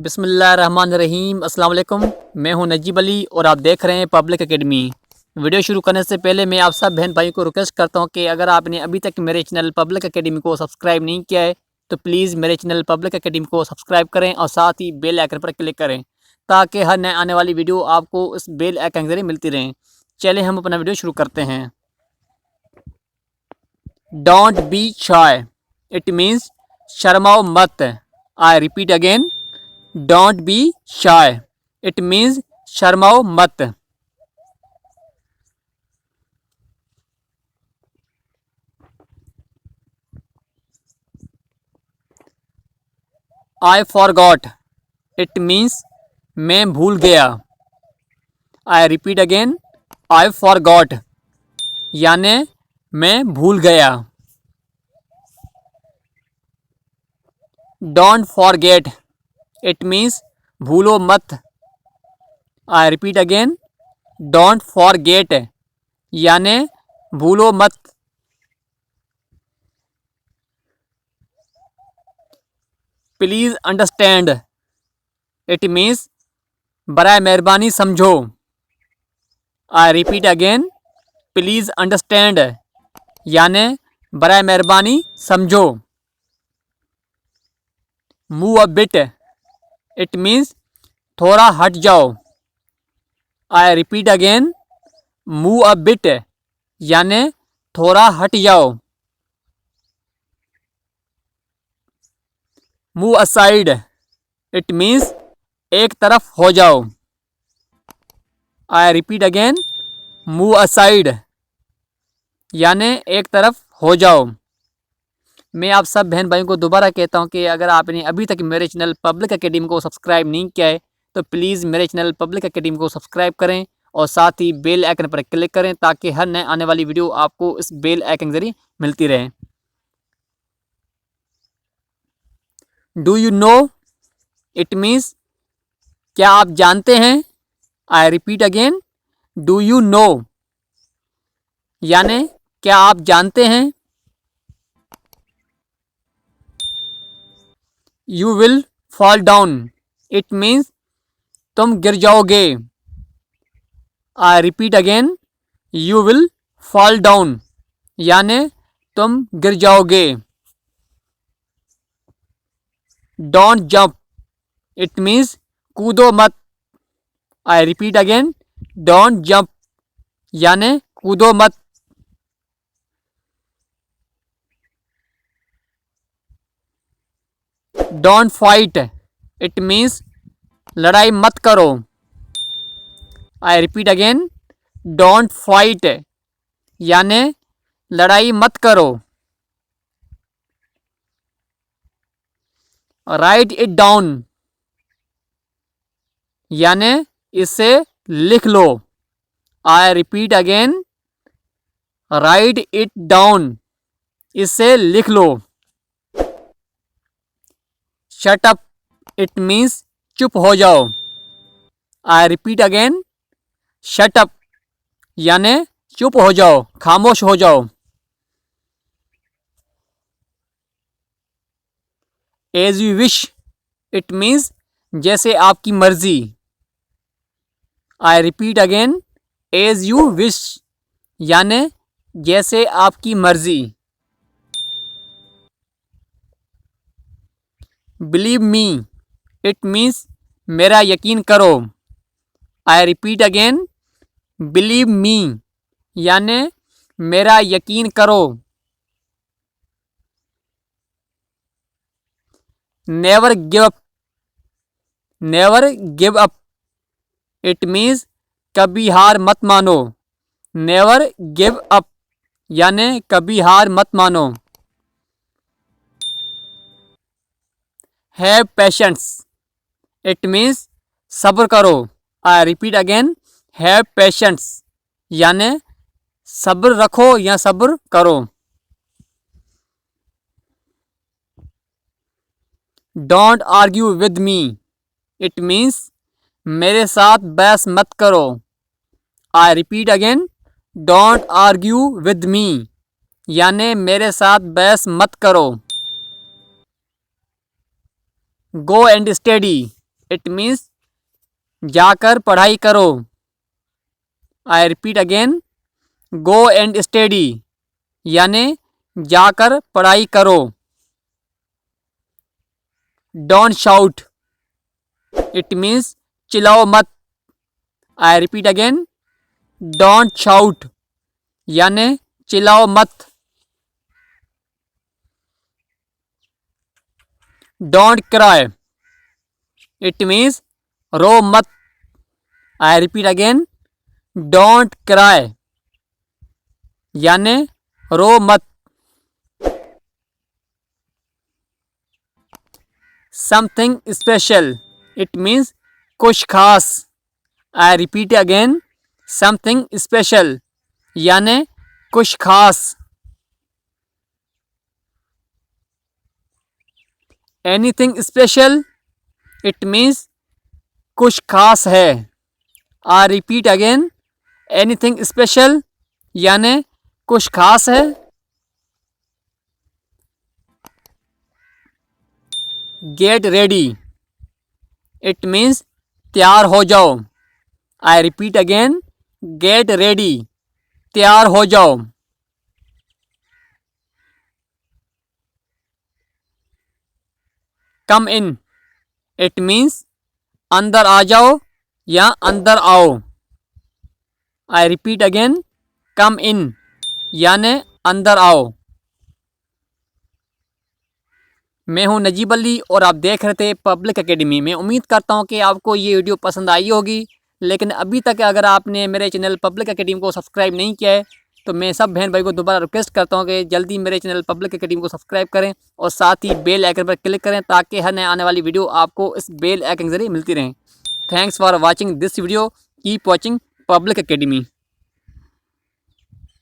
बिस्मिल्लाहिर्रहमानिर्रहीम। अस्सलाम वालेकुम। मैं हूं नजीब अली और आप देख रहे हैं पब्लिक एकेडमी। वीडियो शुरू करने से पहले मैं आप सब बहन भाई को रिक्वेस्ट करता हूं कि अगर आपने अभी तक मेरे चैनल पब्लिक एकेडमी को सब्सक्राइब नहीं किया है तो प्लीज़ मेरे चैनल पब्लिक एकेडमी को सब्सक्राइब करें और साथ ही बेल आइकन पर क्लिक करें ताकि हर नए आने वाली वीडियो आपको इस बेल आइकन के जरिए मिलती रहें। चलिए हम अपना वीडियो शुरू करते हैं। Don't be shy, it means शर्माओ मत। I repeat again, don't be shy, it means शर्माओ मत। आई फॉरगॉट, इट मीन्स मैं भूल गया। I repeat again, I forgot यानी मैं भूल गया। डोंट फॉरगेट, इट मीन्स भूलो मत। I repeat again, don't forget यानी भूलो मत। प्लीज़ अंडरस्टैंड, इट मीन्स बराए मेहरबानी समझो। आई रिपीट अगेन, प्लीज़ अंडरस्टैंड यानी बराए मेहरबानी समझो। Move a bit, it means थोड़ा हट जाओ। I repeat again, move a bit यानी थोड़ा हट जाओ। मूव असाइड, इट मीन्स एक तरफ हो जाओ। I repeat again, move aside यानी एक तरफ हो जाओ। मैं आप सब बहन भाइयों को दोबारा कहता हूं कि अगर आपने अभी तक मेरे चैनल पब्लिक एकेडमी को सब्सक्राइब नहीं किया है तो प्लीज़ मेरे चैनल पब्लिक एकेडमी को सब्सक्राइब करें और साथ ही बेल आइकन पर क्लिक करें ताकि हर नए आने वाली वीडियो आपको इस बेल आइकन के जरिए मिलती रहे। Do you know, it means क्या आप जानते हैं। आई repeat again, do you know यानी क्या आप जानते हैं। You will fall down, it means तुम गिर जाओगे। आई repeat again, you will fall down यानी तुम गिर जाओगे। डोंट जंप, इट मीन्स कूदो मत। I repeat again, don't jump यानी कूदो मत। डोंट फाइट, इट मीन्स लड़ाई मत करो। आई रिपीट अगेन, डोंट फाइट यानी लड़ाई मत करो। राइट इट डाउन यानी इसे लिख लो। I repeat again, write it down इसे लिख लो। शट अप, इट मीन्स चुप हो जाओ। I repeat again, shut up यानी चुप हो जाओ, खामोश हो जाओ। As you wish, it means जैसे आपकी मर्जी। I repeat again, as you wish यानी जैसे आपकी मर्जी। बिलीव मी, इट मीन्स मेरा यकीन करो। आई रिपीट अगेन, बिलीव मी यानी मेरा यकीन करो। Never give up, never give up it means कभी हार मत मानो। नेवर गिव अप यानी कभी हार मत मानो। हैव पेशेंस, इट मीन्स सब्र करो। आई रिपीट अगेन, हैव पेशेंस यानी सब्र रखो या सब्र करो। Don't argue with me, it means मेरे साथ बहस मत करो। आई repeat again, don't argue with me यानी मेरे साथ बहस मत करो। Go and study, it means जाकर पढ़ाई करो। आई repeat again, go and study यानी जाकर पढ़ाई करो। डोंट शाउट, इट मीन्स चिल्लाओ मत। I repeat again, don't shout यानी चिल्लाओ मत। डोंट क्राई, इट मीन्स रो मत। I repeat again, don't cry यानी रो मत। समथिंग स्पेशल, इट मीन्स कुछ खास। I repeat again, something special यानी कुछ खास। एनीथिंग स्पेशल, इट मीन्स कुछ खास है। आई रिपीट अगेन, एनीथिंग स्पेशल यानी कुछ खास है। गेट रेडी, इट मीन्स तैयार हो जाओ। I repeat again, get ready तैयार हो जाओ। कम इन, इट मीन्स अंदर आ जाओ या अंदर आओ। आई रिपीट अगेन, कम इन यानी अंदर आओ। मैं हूं नजीब अली और आप देख रहे थे पब्लिक एकेडमी। मैं उम्मीद करता हूं कि आपको ये वीडियो पसंद आई होगी, लेकिन अभी तक अगर आपने मेरे चैनल पब्लिक एकेडमी को सब्सक्राइब नहीं किया है तो मैं सब बहन भाई को दोबारा रिक्वेस्ट करता हूं कि जल्दी मेरे चैनल पब्लिक एकेडमी को सब्सक्राइब करें और साथ ही बेल आइकन पर क्लिक करें ताकि हर नए आने वाली वीडियो आपको इस बेल आइकन के जरिए मिलती रहें। Thanks for watching this video, keep watching public academy.